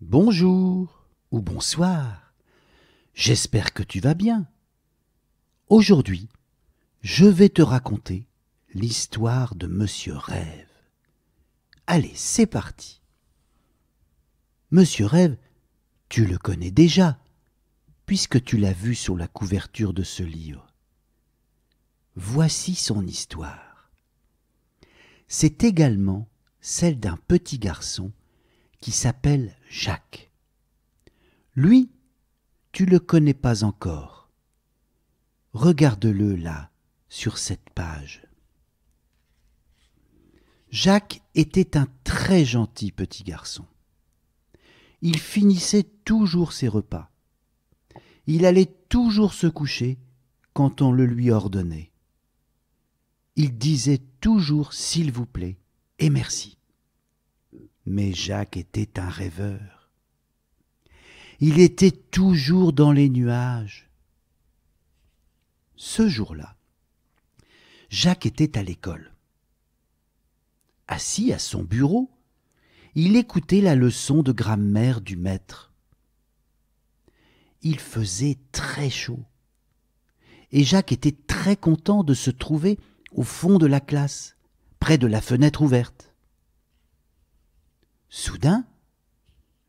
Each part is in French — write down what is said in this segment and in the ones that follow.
Bonjour ou bonsoir, j'espère que tu vas bien. Aujourd'hui, je vais te raconter l'histoire de Monsieur Rêve. Allez, c'est parti. Monsieur Rêve, tu le connais déjà, puisque tu l'as vu sur la couverture de ce livre. Voici son histoire. C'est également celle d'un petit garçon qui s'appelle Jacques. Lui, tu le connais pas encore. Regarde-le là, sur cette page. Jacques était un très gentil petit garçon. Il finissait toujours ses repas. Il allait toujours se coucher quand on le lui ordonnait. Il disait toujours s'il vous plaît et merci. Mais Jacques était un rêveur. Il était toujours dans les nuages. Ce jour-là, Jacques était à l'école. Assis à son bureau, il écoutait la leçon de grammaire du maître. Il faisait très chaud et Jacques était très content de se trouver au fond de la classe, près de la fenêtre ouverte. Soudain,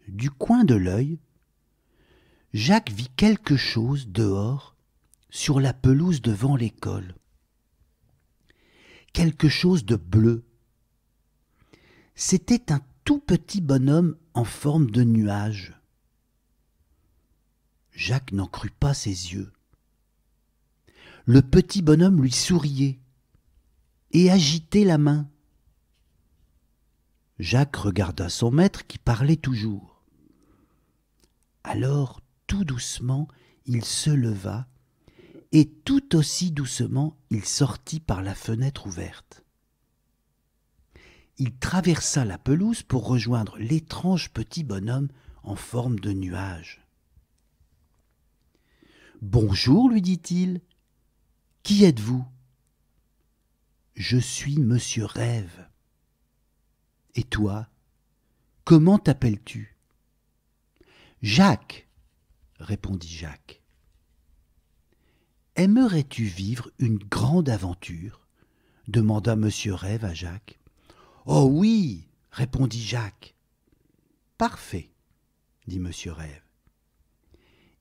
du coin de l'œil, Jacques vit quelque chose dehors, sur la pelouse devant l'école. Quelque chose de bleu. C'était un tout petit bonhomme en forme de nuage. Jacques n'en crut pas ses yeux. Le petit bonhomme lui souriait et agitait la main. Jacques regarda son maître qui parlait toujours. Alors, tout doucement, il se leva et tout aussi doucement, il sortit par la fenêtre ouverte. Il traversa la pelouse pour rejoindre l'étrange petit bonhomme en forme de nuage. « Bonjour, lui dit-il. Qui êtes-vous ? » ?»« Je suis Monsieur Rêve. »« Et toi, comment t'appelles-tu ? » ?»« Jacques, » répondit Jacques. « Aimerais-tu vivre une grande aventure ? » demanda Monsieur Rêve à Jacques. « Oh oui, » répondit Jacques. « Parfait, » dit Monsieur Rêve.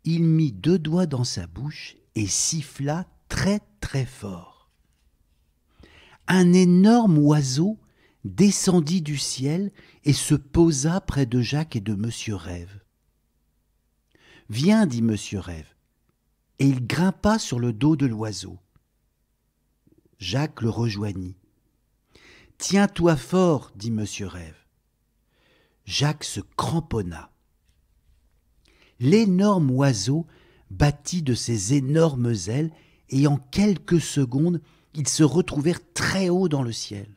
Il mit 2 doigts dans sa bouche et siffla très très fort. Un énorme oiseau descendit du ciel et se posa près de Jacques et de Monsieur Rêve. « Viens, dit Monsieur Rêve, et il grimpa sur le dos de l'oiseau. Jacques le rejoignit. « Tiens-toi fort, dit Monsieur Rêve. » Jacques se cramponna. L'énorme oiseau battit de ses énormes ailes et en quelques secondes, ils se retrouvèrent très haut dans le ciel.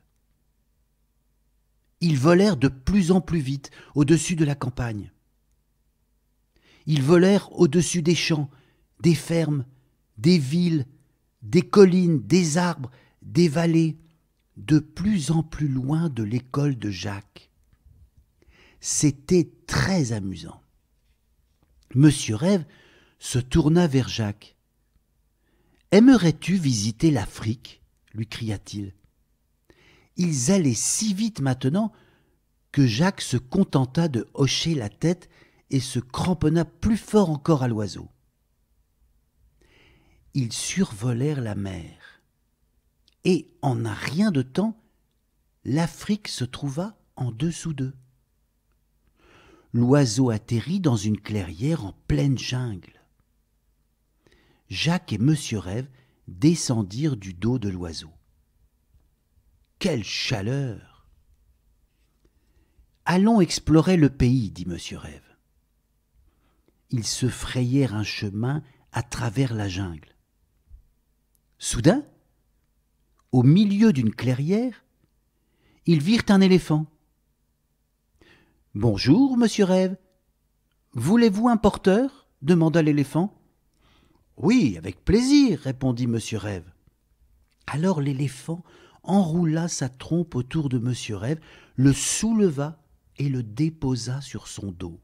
Ils volèrent de plus en plus vite au-dessus de la campagne. Ils volèrent au-dessus des champs, des fermes, des villes, des collines, des arbres, des vallées, de plus en plus loin de l'école de Jacques. C'était très amusant. Monsieur Rêve se tourna vers Jacques. « Aimerais-tu visiter l'Afrique ?» lui cria-t-il. Ils allaient si vite maintenant que Jacques se contenta de hocher la tête et se cramponna plus fort encore à l'oiseau. Ils survolèrent la mer. Et en un rien de temps, l'Afrique se trouva en dessous d'eux. L'oiseau atterrit dans une clairière en pleine jungle. Jacques et Monsieur Rêve descendirent du dos de l'oiseau. Quelle chaleur ! Allons explorer le pays, dit Monsieur Rêve. Ils se frayèrent un chemin à travers la jungle. Soudain, au milieu d'une clairière, ils virent un éléphant. « Bonjour, Monsieur Rêve. Voulez-vous un porteur ?» demanda l'éléphant. « Oui, avec plaisir, » répondit Monsieur Rêve. Alors l'éléphant enroula sa trompe autour de Monsieur Rêve, le souleva et le déposa sur son dos.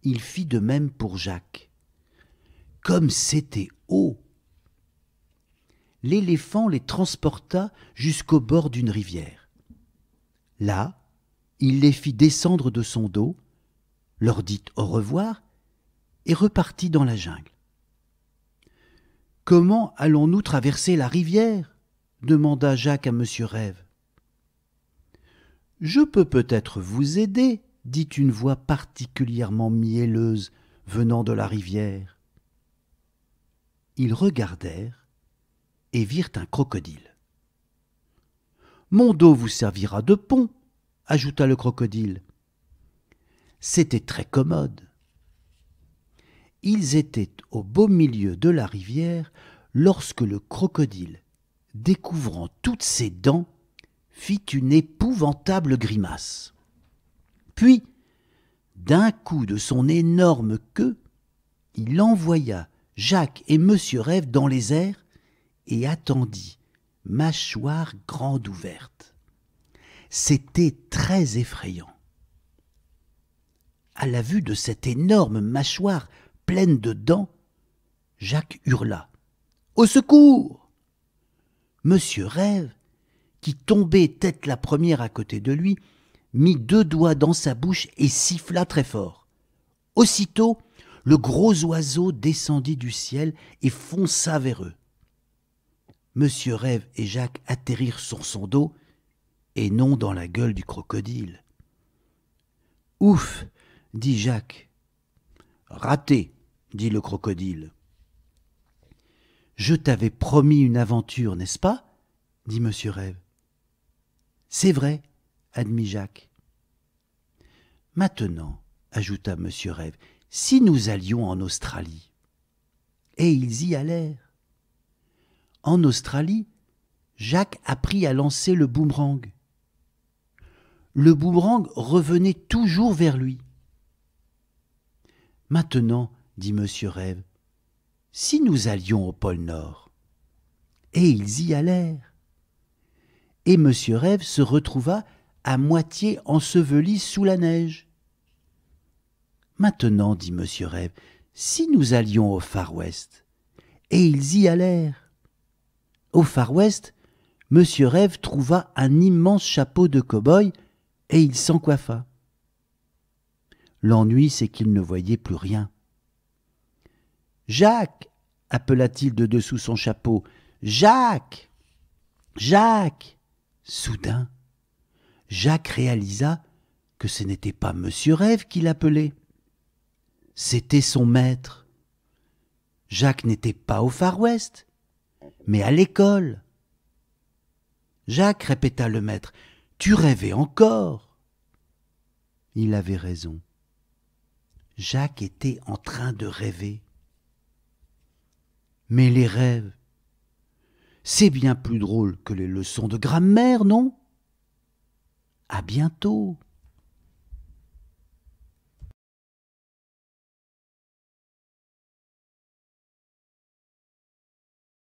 il fit de même pour Jacques. Comme c'était haut! L'éléphant les transporta jusqu'au bord d'une rivière. Là, il les fit descendre de son dos, leur dit au revoir et repartit dans la jungle. « Comment allons-nous traverser la rivière ?» demanda Jacques à Monsieur Rêve. « Je peux peut-être vous aider, » dit une voix particulièrement mielleuse venant de la rivière. Ils regardèrent et virent un crocodile. « Mon dos vous servira de pont, » ajouta le crocodile. C'était très commode. Ils étaient au beau milieu de la rivière lorsque le crocodile, découvrant toutes ses dents, fit une épouvantable grimace. Puis, d'un coup de son énorme queue, il envoya Jacques et Monsieur Rêve dans les airs et attendit, mâchoire grande ouverte. C'était très effrayant. À la vue de cette énorme mâchoire pleine de dents, Jacques hurla « Au secours !» Monsieur Rêve, qui tombait tête la première à côté de lui, mit 2 doigts dans sa bouche et siffla très fort. Aussitôt, le gros oiseau descendit du ciel et fonça vers eux. Monsieur Rêve et Jacques atterrirent sur son dos et non dans la gueule du crocodile. « Ouf !» dit Jacques. « Raté !» dit le crocodile. « Je t'avais promis une aventure, n'est-ce pas ?» dit Monsieur Rêve. « C'est vrai, » admit Jacques. « Maintenant, » ajouta Monsieur Rêve, « si nous allions en Australie ?» Et ils y allèrent. En Australie, Jacques apprit à lancer le boomerang. Le boomerang revenait toujours vers lui. « Maintenant, » dit Monsieur Rêve, « si nous allions au pôle Nord ?» Et ils y allèrent. Et Monsieur Rêve se retrouva à moitié enseveli sous la neige. « Maintenant, » dit Monsieur Rêve, « si nous allions au Far West ?» Et ils y allèrent. Au Far West, Monsieur Rêve trouva un immense chapeau de cow-boy et il s'en coiffa. L'ennui, c'est qu'il ne voyait plus rien. « Jacques !» appela-t-il de dessous son chapeau. « Jacques ! Jacques !» Soudain, Jacques réalisa que ce n'était pas Monsieur Rêve qui l'appelait. C'était son maître. Jacques n'était pas au Far West, mais à l'école. « Jacques !» répéta le maître, « tu rêvais encore !» Il avait raison. Jacques était en train de rêver. Mais les rêves, c'est bien plus drôle que les leçons de grammaire, non ? À bientôt.